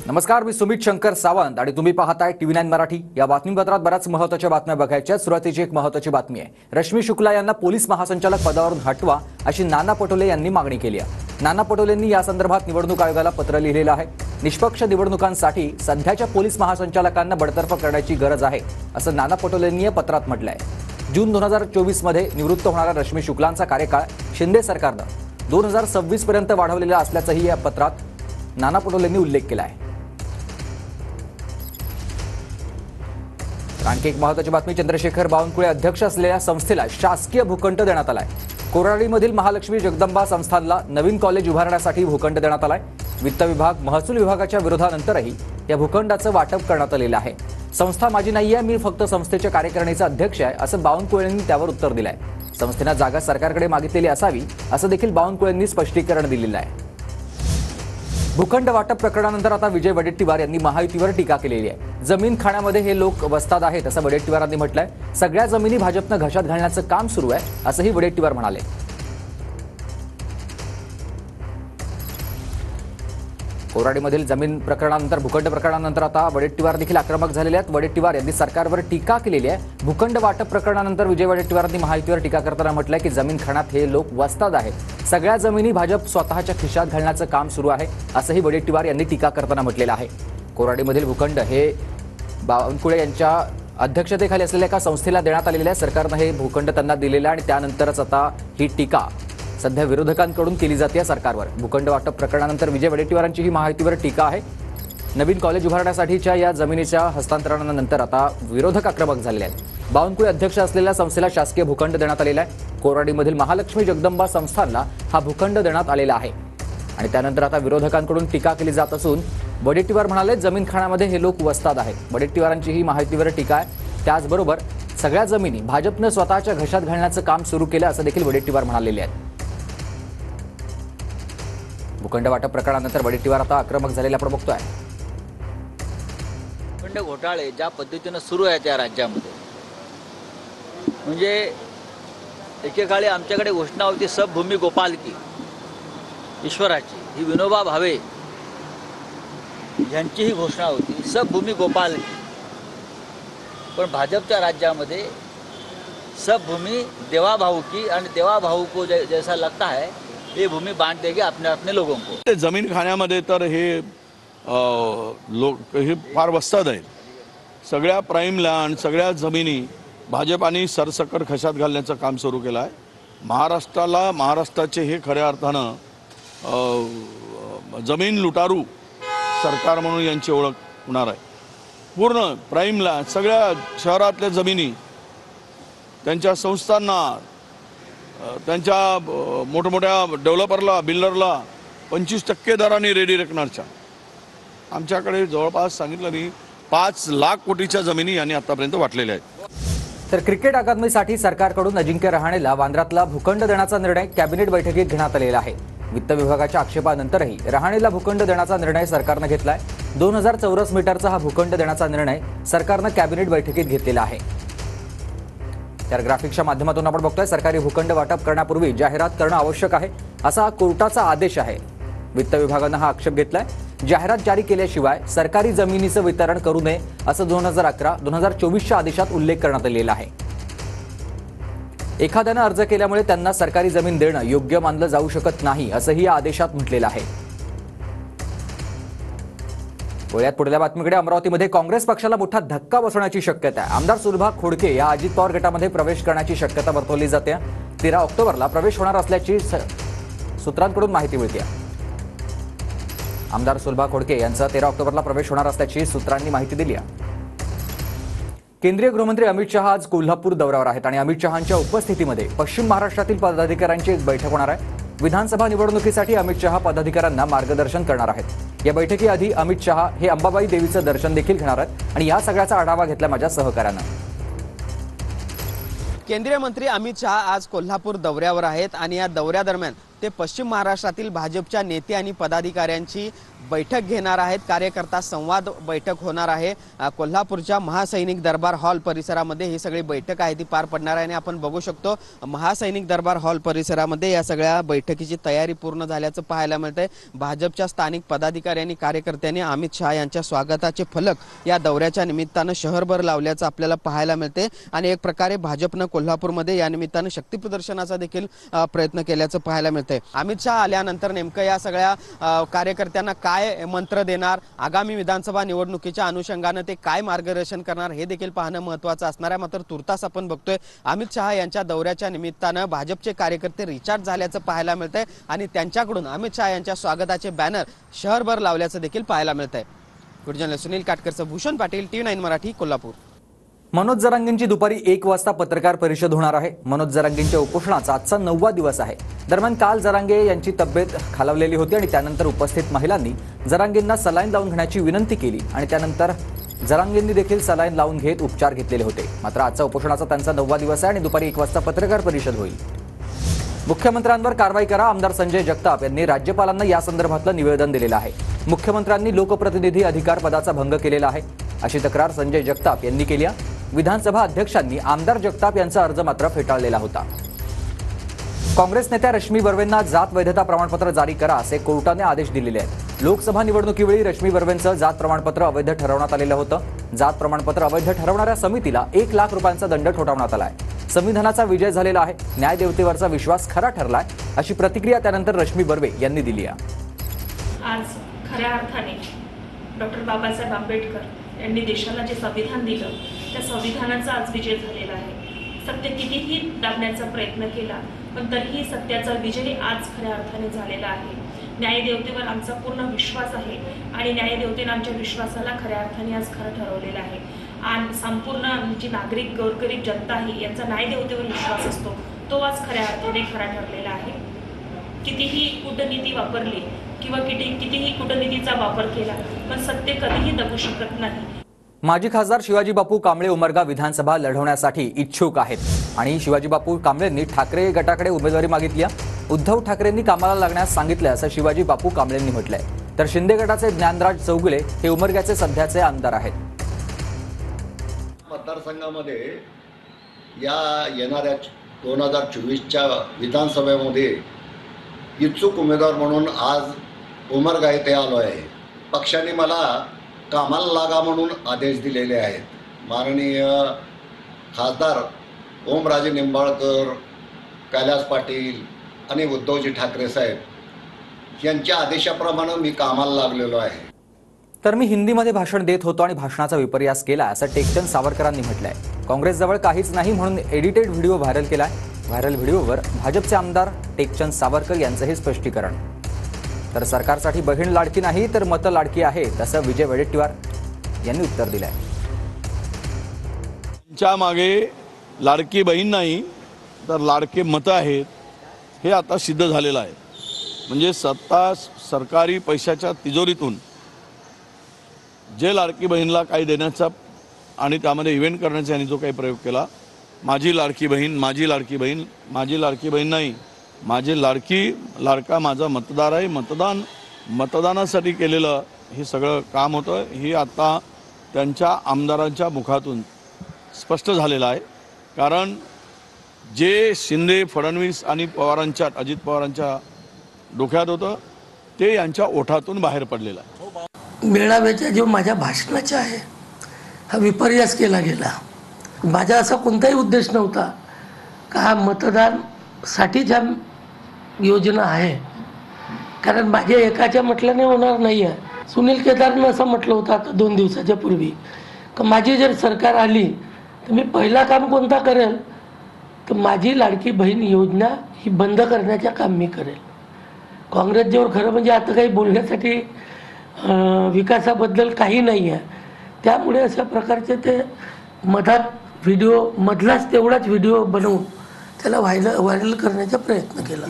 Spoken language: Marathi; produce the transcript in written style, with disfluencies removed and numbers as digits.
नमस्कार, मी सुमित शंकर सावंत आणि तुम्ही पाहताय TV9 मराठी। या बातमीपत्रात बऱ्याच महत्त्वाच्या बातम्या बघायच्या। सुरुवातीची एक महत्त्वाची बातमी आहे, रश्मी शुक्ला यांना पोलीस महासंचालक पदावरून हटवा अशी नाना पटोले यांनी मागणी केली आहे। नाना पटोलेंनी या संदर्भात निवडणूक आयोगाला पत्र लिहिलेलं आहे। निष्पक्ष निवडणुकांसाठी सध्याच्या पोलीस महासंचालकांना बडतर्फ करण्याची गरज आहे असं नाना पटोलेंनी या पत्रात म्हटलं आहे। जून 2024 मध्ये निवृत्त होणाऱ्या रश्मी शुक्लांचा कार्यकाळ शिंदे सरकारनं 2026 पर्यंत वाढवलेला असल्याचंही या पत्रात नाना पटोलेंनी उल्लेख केला आहे। आणखी एक महत्त्वाची बातमी, चंद्रशेखर बावनकुळे अध्यक्ष असलेल्या संस्थेला शासकीय भूखंड देण्यात आलाय। कोराडीमधील महालक्ष्मी जगदंबा संस्थानला नवीन कॉलेज उभारण्यासाठी भूखंड देण्यात आलाय। वित्त विभाग, महसूल विभागाच्या विरोधानंतरही या भूखंडाचं वाटप करण्यात आलेलं आहे। संस्था माझी नाहीये, मी फक्त संस्थेच्या कार्यकारिणीचा अध्यक्ष आहे असं बावनकुळेंनी त्यावर उत्तर दिलंय। संस्थेनं जागा सरकारकडे मागितलेली असावी असं देखील बावनकुळेंनी स्पष्टीकरण दिलेलं आहे। भूखंड वाटप प्रकरणानंतर आता विजय वडेट्टीवार यांनी महायुतीवर टीका केलेली आहे। जमीन खाण्यामध्ये हे लोक वस्ताद आहेत असं वडेट्टीवारांनी म्हटलंय। सगळ्या जमिनी भाजपनं घशात घालण्याचं काम सुरू आहे असंही वडेट्टीवार म्हणाले। कोराडीमधील जमीन प्रकरणानंतर, भूखंड प्रकरणानंतर आता वडेट्टीवार देखील आक्रमक झालेले आहेत। वडेट्टीवार यांनी सरकारवर टीका केलेली आहे। भूखंड वाटप प्रकरणानंतर विजय वडेट्टीवारांनी महायुतीवर टीका करताना म्हटलंय की जमीन खाण्यात हे लोक वस्ताद आहेत। सगळ्या जमिनी भाजप स्वतःच्या खिशात घालण्याचं काम सुरू आहे असंही वडेट्टीवार यांनी टीका करताना म्हटलेलं आहे। कोराडीमधील भूखंड हे बावनकुळे यांच्या अध्यक्षतेखाली असलेल्या एका संस्थेला देण्यात आलेलं आहे। सरकारनं हे भूखंड त्यांना दिलेलं आहे आणि त्यानंतरच आता ही टीका सध्या विरोधकांकडून केली जाते सरकारवर। भूखंड वाटप प्रकरणानंतर विजय वडेट्टीवारांची ही महायुतीवर टीका आहे। नवीन कॉलेज उभारण्यासाठीच्या या जमिनीच्या हस्तांतरणानंतर आता विरोधक आक्रमक झालेले आहेत। बावनकुळे अध्यक्ष असलेल्या संस्थेला शासकीय भूखंड देण्यात आलेला आहे। कोराडीमधील महालक्ष्मी जगदंबा संस्थानला हा भूखंड देण्यात आलेला आहे आणि त्यानंतर आता विरोधकांकडून टीका केली जात असून वडेट्टीवार म्हणाले जमीन खाण्यामध्ये हे लोक वस्ताद आहेत। वडेट्टीवारांची ही महायुतीवर टीका आहे। त्याचबरोबर सगळ्या जमिनी भाजपनं स्वतःच्या घशात घालण्याचं काम सुरू केलं असं देखील वडेट्टीवार म्हणालेले आहेत। भूखंड वाटप प्रकरणानंतर वडेट्टीवार आता आक्रमक झालेला आपण बघतोय। भूखंड घोटाळे ज्या पद्धतीनं सुरू आहे त्या राज्यामध्ये, म्हणजे एकेकाळी आमच्याकडे घोषणा होती सबभूमी गोपाल की, ईश्वराची, ही विनोबा भावे यांची ही घोषणा होती सबभूमी गोपाल की। पण भाजपच्या राज्यामध्ये सबभूमी देवा भाऊ की, आणि देवा भाऊ को जैसा लगता है ये भूमि बांट देगी अपने अपने लोगों को। जमीन खाण्यामध्ये तर हे लोक हे फार वस्ताद आहेत। सगळ्या प्राईमला आणि सगळ्या जमिनी भाजपाने सरसकट खशात घालण्याचं काम सुरू केलं आहे। महाराष्ट्राला, महाराष्ट्राचे हे खऱ्या अर्थानं जमीन लुटारू सरकार म्हणून यांची ओळख होणार आहे। पूर्ण प्राईमला सगळ्या शहरातल्या जमिनी त्यांच्या संस्थांना, त्यांच्या मोठमोठ्या डेव्हलपरला, बिल्डरला 25% दराने रेडी रेकनरच्या, आमच्याकडे जवळपास सांगितलं नाही 5 लाख कोटीच्या जमिनी यांनी आतापर्यंत वाटलेल्या आहेत। तर क्रिकेट अकादमीसाठी सरकारकडून अजिंक्य रहाणेला वांद्र्यातला भूखंड देण्याचा निर्णय कॅबिनेट बैठकीत घेण्यात आलेला आहे। वित्त विभागाच्या आक्षेपानंतरही रहाणेला भूखंड देण्याचा निर्णय सरकारनं घेतलाय। 2000 चौरस मीटरचा हा भूखंड देण्याचा निर्णय सरकारनं कॅबिनेट बैठकीत घेतलेला आहे। तर ग्राफिक्सच्या माध्यमातून आपण बघतोय, सरकारी भूखंड वाटप करण्यापूर्वी जाहिरात करणं आवश्यक आहे असा कोर्टाचा आदेश आहे। वित्त विभागानं हा आक्षेप घेतलाय। जाहिरात जारी केल्याशिवाय सरकारी जमिनीचं वितरण करू नये असं 2011-2024च्या आदेशात उल्लेख करण्यात आलेला आहे। एखाद्यानं अर्ज केल्यामुळे त्यांना सरकारी जमीन देणं योग्य मानलं जाऊ शकत नाही असंही या आदेशात म्हटलेलं आहे। वळ्यात पुढल्या बातमीकडे, अमरावतीमध्ये काँग्रेस पक्षाला मोठा धक्का बसण्याची शक्यता आहे। आमदार सुलभा खोडके या अजित पवार गटामध्ये प्रवेश करण्याची शक्यता वर्तवली जाते। 13 ऑक्टोबरला प्रवेश होणार असल्याची सूत्रांकडून माहिती मिळते। आमदार सुलभा खोडके यांचा 13 ऑक्टोबरला प्रवेश होणार असल्याची सूत्रांनी माहिती दिली आहे। केंद्रीय गृहमंत्री अमित शहा आज कोल्हापूर दौऱ्यावर आहेत आणि अमित शहांच्या उपस्थितीमध्ये पश्चिम महाराष्ट्रातील पदाधिकाऱ्यांची एक बैठक होणार आहे। विधानसभा निवडणुकीसाठी अमित शहा पदाधिकाऱ्यांना मार्गदर्शन करणार आहेत। या बैठकीआधी अमित शहा हे अंबाबाई देवीचं दर्शन देखील घेणार आहेत आणि या सगळ्याचा आढावा घेतला माझ्या सहकाऱ्यानं। केंद्रीय मंत्री अमित शहा आज कोल्हापूर दौऱ्यावर आहेत आणि या दौऱ्यादरम्यान ते पश्चिम महाराष्ट्रातील भाजपच्या नेते आणि पदाधिकाऱ्यांची बैठक घेणार आहेत। कार्यकर्ता संवाद बैठक होणार आहे। कोल्हापूरच्या महासैनिक दरबार हॉल परिसरामध्ये ही सगळी बैठक आहे ती पार पडणार आहे आणि आपण बघू शकतो महासैनिक दरबार हॉल परिसरामध्ये या सगळ्या बैठकीची तयारी पूर्ण झाल्याचं पाहायला मिळतंय। भाजपच्या स्थानिक पदाधिकारी आणि कार्यकर्त्यांनी अमित शहा यांच्या स्वागताचे फलक या दौऱ्याच्या निमित्तानं शहरभर लावल्याचं आपल्याला पाहायला मिळते आणि एक प्रकारे भाजपनं कोल्हापूरमध्ये या निमित्तानं शक्ती प्रदर्शनाचा देखील प्रयत्न केल्याचं पाहायला मिळतंय। अमित शहा आल्यानंतर नेमकं या सगळ्या कार्यकर्त्यांना काय मंत्र देणार, आगामी विधानसभा निवडणुकीच्या अनुषंगाने ते काय मार्गदर्शन करणार हे देखील पाहणं महत्त्वाचं असणार आहे। मात्र तुर्तास आपण बघतोय अमित शहा यांच्या दौऱ्याच्या निमित्तानं भाजपचे कार्यकर्ते रिचार्ज झाल्याचं पाहायला मिळतंय आणि त्यांच्याकडून अमित शहा यांच्या स्वागताचे बॅनर शहरभर लावल्याचं देखील पाहायला मिळतंय। गुरुजन सुनील काटकरचं, भूषण पाटील, TV9 मराठी, कोल्हापूर। मनोज जरांगेंची दुपारी 1 वाजता पत्रकार परिषद होणार आहे। मनोज जरांगेंच्या उपोषणाचा आजचा 9वा दिवस आहे। दरम्यान काल जरांगे यांची तब्येत खालावलेली होती आणि त्यानंतर उपस्थित महिलांनी जरांगेंना सलाईन लावून घेण्याची विनंती केली आणि त्यानंतर जरांगेंनी देखील सलाईन लावून घेत उपचार घेतलेले होते। मात्र आजचा उपोषणाचा त्यांचा 9वा दिवस आहे आणि दुपारी 1 वाजता पत्रकार परिषद होईल। मुख्यमंत्र्यांवर कारवाई करा, आमदार संजय जगताप यांनी राज्यपालांना या संदर्भातलं निवेदन दिलेलं आहे। मुख्यमंत्र्यांनी लोकप्रतिनिधी अधिकार पदाचा भंग केलेला आहे अशी तक्रार संजय जगताप यांनी केली आहे। विधानसभा अध्यक्षांनी आमदार जगताप यांचा अर्ज मात्र फेटाळलेला होता। काँग्रेस नेत्या रश्मी बर्वेंना जात वैधता प्रमाणपत्र जारी करा असे कोर्टाने आदेश दिलेले आहेत। लोकसभा निवडणुकीवेळी रश्मी बर्वेंचं जात प्रमाणपत्र अवैध ठरवण्यात आलेलं होतं। जात प्रमाणपत्र अवैध ठरवणाऱ्या समितीला 1 लाख रुपयांचा दंड ठोठावण्यात आलाय। संविधानाचा विजय झालेला आहे, न्यायदेवतेवरचा विश्वास खरा ठरलाय अशी प्रतिक्रिया त्यानंतर रश्मी बर्वे यांनी दिली आहे। आज खऱ्या अर्थाने डॉक्टर बाबासाहेब आंबेडकर यांनी देशाला जे संविधान दिलं त्या संविधानाचा आज विजय झालेला आहे। सत्य कितीही दाबण्याचा प्रयत्न केला पण तरीही सत्याचा विजय आज खऱ्या अर्थाने झालेला आहे। न्यायदेवतेवर आमचा पूर्ण विश्वास आहे आणि न्यायदेवतेने आमच्या विश्वासाला खऱ्या अर्थाने आज खरं ठरवलेलं आहे आणि संपूर्ण जी नागरिक गोरगरीब जनता आहे यांचा न्यायदेवतेवर विश्वास असतो तो आज खऱ्या अर्थाने खरा ठरलेला आहे। कितीही कूटनीती वापरली किंवा कितीही कूटनीतीचा वापर केला पण सत्य कधीही दबू शकत नाही। माजी खासदार शिवाजी बापू कांबळे उमरगा विधानसभा लढवण्यासाठी इच्छुक आहेत आणि शिवाजी बापू कांबळेंनी ठाकरे गटाकडे उमेदवारी मागितली आहे। उद्धव ठाकरेंनी कामाला लागण्यास सांगितले असं शिवाजी बापू कांबळेंनी म्हटलंय। तर शिंदे गटाचे ज्ञानराज चौगुले हे उमरग्याचे सध्याचे आमदार आहेत। मतदारसंघामध्ये या येणाऱ्या 2024च्या विधानसभेमध्ये इच्छुक उमेदवार म्हणून आज उमरगा येथे आलो आहे। पक्षाने मला कामाला लागा म्हणून आदेश दिलेले आहेत। माननीय खासदार ओमराजे निंबाळकर, कैलास पाटील आणि उद्धवजी ठाकरे साहेब यांच्या आदेशाप्रमाणे मी कामाला लागलेलो आहे। तर मी हिंदीमध्ये भाषण देत होतो आणि भाषणाचा विपर्यास केला असं टेकचंद सावरकरांनी म्हटलंय। काँग्रेसजवळ काहीच नाही म्हणून एडिटेड व्हिडिओ व्हायरल केलाय। व्हायरल व्हिडिओवर भाजपचे आमदार टेकचंद सावरकर यांचंही स्पष्टीकरण। तर सरकारसाठी बहीण लाडकी नाही तर मतं लाडकी आहेत असं विजय वडेट्टीवार यांनी उत्तर दिलंय। त्यांच्या मागे लाडकी बहीण नाही तर लाडके मतं आहेत हे आता सिद्ध झालेलं आहे। म्हणजे सत्ता सरकारी पैशाच्या तिजोरीतून जे लाडकी बहीणला काही देण्याचा आणि त्यामध्ये इव्हेंट करण्याचा यांनी जो काही प्रयोग केला, माझी लाडकी बहीण, माझी लाडकी बहीण, माझी लाडकी बहीण नाही, माझी लाडका माझा मतदार आहे। मतदानासाठी केलेलं हे सगळं काम होतं हे आता त्यांच्या आमदारांच्या मुखातून स्पष्ट झालेलं आहे। कारण जे शिंदे, फडणवीस आणि पवारांच्या, अजित पवारांच्या डोक्यात होतं ते यांच्या ओठातून बाहेर पडलेलं आहे। मेळाव्याच्या जो माझ्या भाषणाचा आहे हा विपर्यास केला गेला। माझा असा कोणताही उद्देश नव्हता का हा मतदानसाठीच हा योजना आहे, कारण माझ्या एकाच्या म्हटल्याने होणार नाही आहे। सुनील केदारनं असं म्हटलं होतं आता 2 दिवसाच्या पूर्वी का माझी जर सरकार आली तर मी पहिला काम कोणता करेल तर माझी लाडकी बहीण योजना ही बंद करण्याचं काम मी करेल। काँग्रेसजवळ खरं म्हणजे आता काही बोलण्यासाठी विकासाबद्दल काही नाही आहे, त्यामुळे अशा प्रकारचे ते मधलाच तेवढाच व्हिडिओ बनवून त्याला व्हायरल करण्याचा प्रयत्न केला।